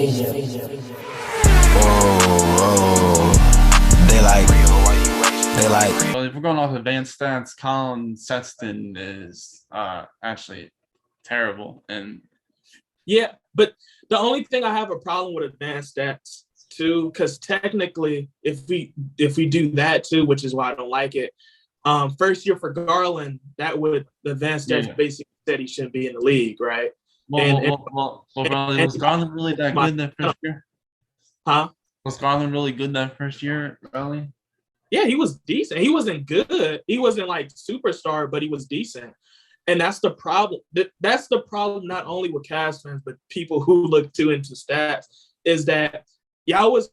Well, if we're going off advanced stats, Collin Sexton is actually terrible. And yeah, but the only thing I have a problem with advanced stats too, because technically, if we do that too, which is why I don't like it. First year for Garland, that would the advanced stats basically said he shouldn't be in the league, right? Was Garland really that good that first year? Huh? Was Garland really good that first year, Relly? Yeah, he was decent. He wasn't good. He wasn't like superstar, but he was decent. And that's the problem. That's the problem not only with Cavs fans, but people who look too into stats, is that y'all was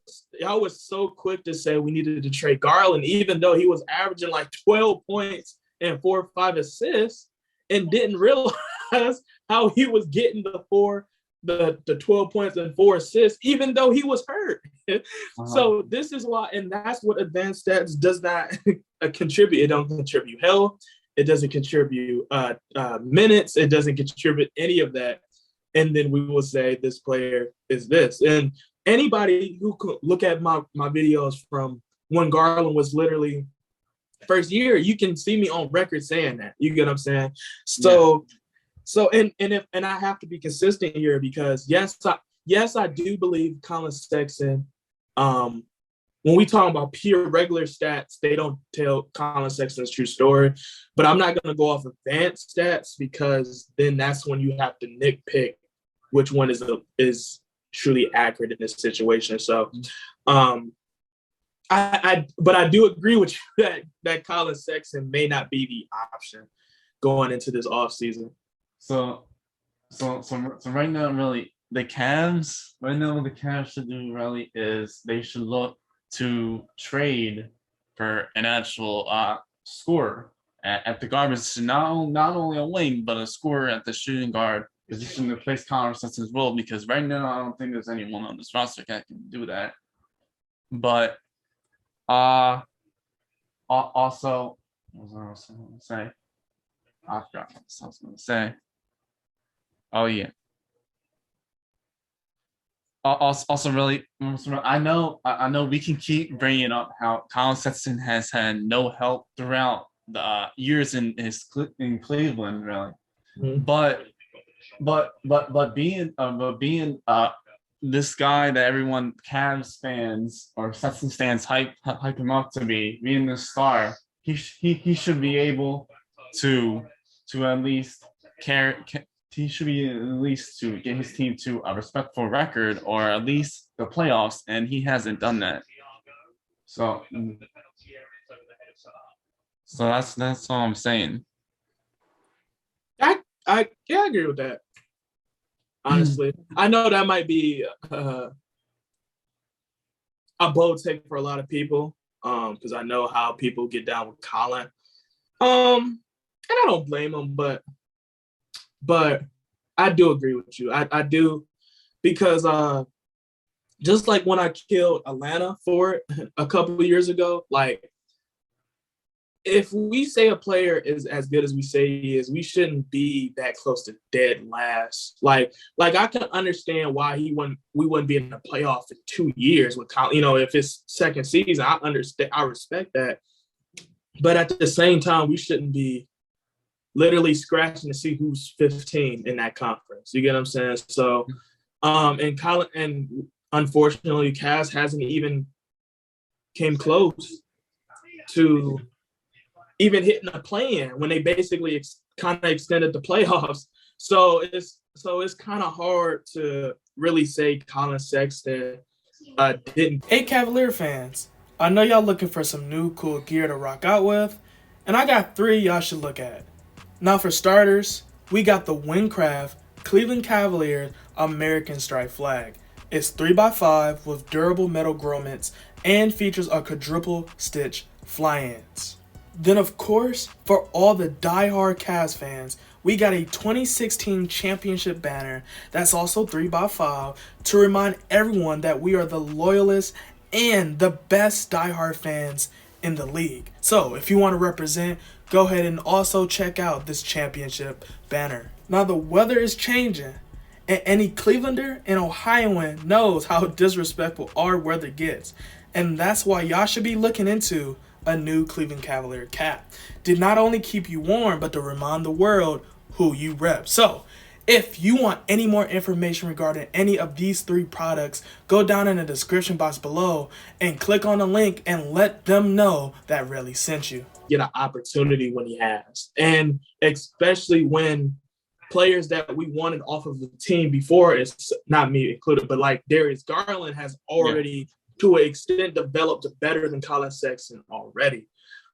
so quick to say we needed to trade Garland, even though he was averaging like 12 points and 4 or 5 assists, and didn't realize how he was getting the 12 points and 4 assists, even though he was hurt. So this is why, and that's what advanced stats does not contribute. It don't contribute health. It doesn't contribute minutes. It doesn't contribute any of that. And then we will say this player is this. And anybody who could look at my videos from when Garland was literally first year, you can see me on record saying that. You get what I'm saying? So, and I have to be consistent here, because yes, I do believe Collin Sexton. When we talk about pure regular stats, they don't tell Collin Sexton's true story. But I'm not going to go off advanced stats, because then that's when you have to nitpick which one is truly accurate in this situation. So, but I do agree with you that Collin Sexton may not be the option going into this offseason. So right now, really, the Cavs should do, really, is they should look to trade for an actual scorer at the guard position, not only a wing, but a scorer at the shooting guard position to replace Collin Sexton's role, because right now I don't think there's anyone on this roster that can do that. But also, what was I going to say? I forgot what I was going to say. Oh yeah. Also, really, I know we can keep bringing up how Collin Sexton has had no help throughout the years in Cleveland, really. Mm-hmm. But being this guy that everyone, Cavs fans or Sexton fans, hype him up to be, being this star, he should be able to at least carry. He should be at least to get his team to a respectful record, or at least the playoffs, and he hasn't done that. So that's all I'm saying. I agree with that. Honestly, I know that might be a bold take for a lot of people, because I know how people get down with Collin, and I don't blame them, but I do agree with you. I do, because just like when I killed Atlanta for it a couple of years ago, like, if we say a player is as good as we say he is, we shouldn't be that close to dead last. Like I can understand why we wouldn't be in the playoff for 2 years with Collin. If it's second season, I understand, I respect that. But at the same time, we shouldn't be literally scratching to see who's 15 in that conference. You get what I'm saying? So, and unfortunately, Cavs hasn't even came close to even hitting a play-in when they basically kind of extended the playoffs. So it's kind of hard to really say Collin Sexton didn't. Hey, Cavalier fans, I know y'all looking for some new cool gear to rock out with, and I got 3 y'all should look at. Now, for starters, we got the Wingcraft Cleveland Cavaliers American Stripe flag. It's 3x5 with durable metal grommets and features a quadruple stitch fly-ins. Then, of course, for all the die-hard Cavs fans, we got a 2016 championship banner that's also 3x5 to remind everyone that we are the loyalists and the best die-hard fans in the league. So, if you want to represent, go ahead and also check out this championship banner. Now, the weather is changing, And any Clevelander and Ohioan knows how disrespectful our weather gets. And that's why y'all should be looking into a new Cleveland Cavalier cap. Did not only keep you warm, but to remind the world who you rep. So, if you want any more information regarding any of these 3 products, go down in the description box below and click on the link and let them know that Relly sent you. Get an opportunity when he has. And especially when players that we wanted off of the team before, it's not me included, but like Darius Garland has already, to an extent, developed better than Collin Sexton already.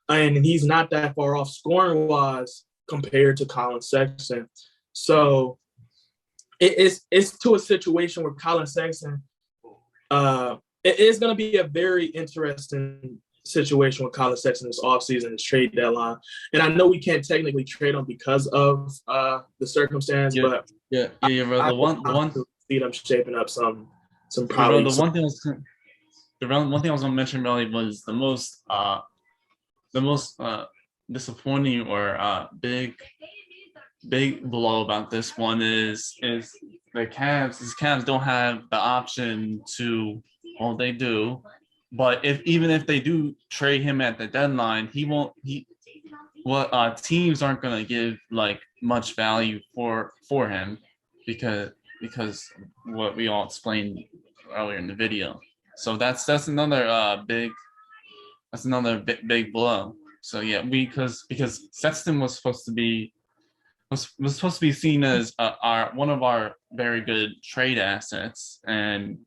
And he's not that far off scoring-wise compared to Collin Sexton. So it's to a situation where Collin Sexton, it is going to be a very interesting situation with Collin Sexton this offseason, this trade deadline. And I know we can't technically trade him because of the circumstance, but bro. The one see them shaping up some problems. The one thing I was going to mention really was the most disappointing or big blow about this one is the Cavs don't have the option to, well, they do, but even if they do trade him at the deadline, teams aren't going to give like much value for him because what we all explained earlier in the video. So that's another big blow. So yeah, because Sexton was supposed to be seen as one of our very good trade assets, and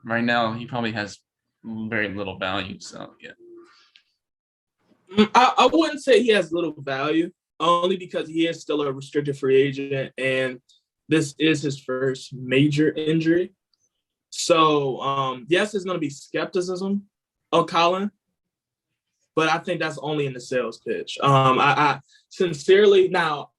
right now he probably has very little value. So yeah, I wouldn't say he has little value, only because he is still a restricted free agent, and this is his first major injury. So yes, there's going to be skepticism of Collin, but I think that's only in the sales pitch. I sincerely, now,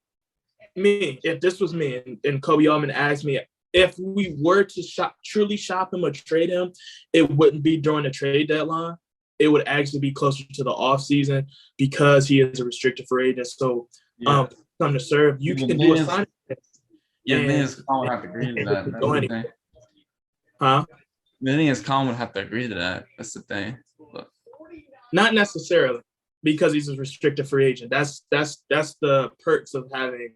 if this was me and Kobe Allman asked me if we were to truly shop him or trade him, it wouldn't be during the trade deadline. It would actually be closer to the offseason because he is a restricted free agent. So come to serve, you can do a signing. Yeah, the thing is, Colin would have to agree to that. Go anyway. Huh? The thing is, Colin would have to agree to that. That's the thing. But not necessarily, because he's a restricted free agent. That's the perks of having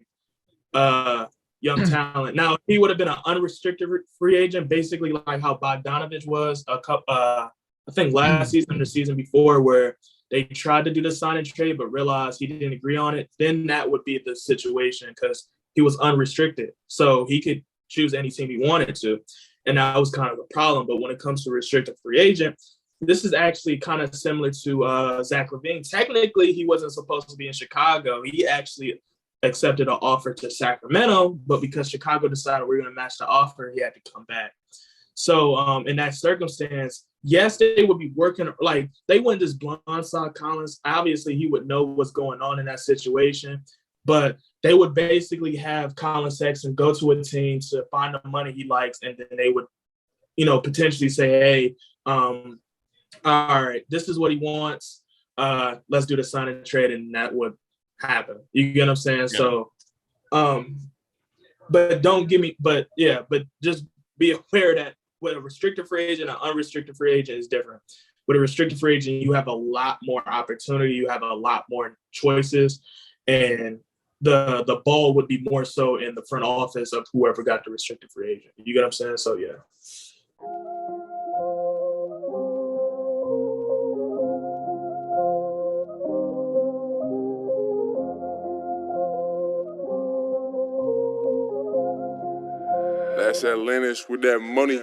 young talent. Now, if he would have been an unrestricted free agent, basically like how Bogdanovich was I think last season or the season before, where they tried to do the sign and trade but realized he didn't agree on it, then that would be the situation because he was unrestricted. So he could choose any team he wanted to. And that was kind of a problem. But when it comes to restricted free agent, this is actually kind of similar to Zach LaVine. Technically, he wasn't supposed to be in Chicago. He actually accepted an offer to Sacramento, but because Chicago decided we're going to match the offer, he had to come back. So in that circumstance, yes, they would be working, like they wouldn't just blindside Collins. Obviously, he would know what's going on in that situation, but they would basically have Collin Sexton go to a team to find the money he likes, and then they would, potentially say, hey, all right, this is what he wants. Let's do the sign and trade, and that would happen. You get what I'm saying? Yeah. So, but just be aware that with a restricted free agent, an unrestricted free agent is different. With a restricted free agent, you have a lot more opportunity, you have a lot more choices, and the ball would be more so in the front office of whoever got the restricted free agent. You get what I'm saying? So yeah. That's Atlantis with that money.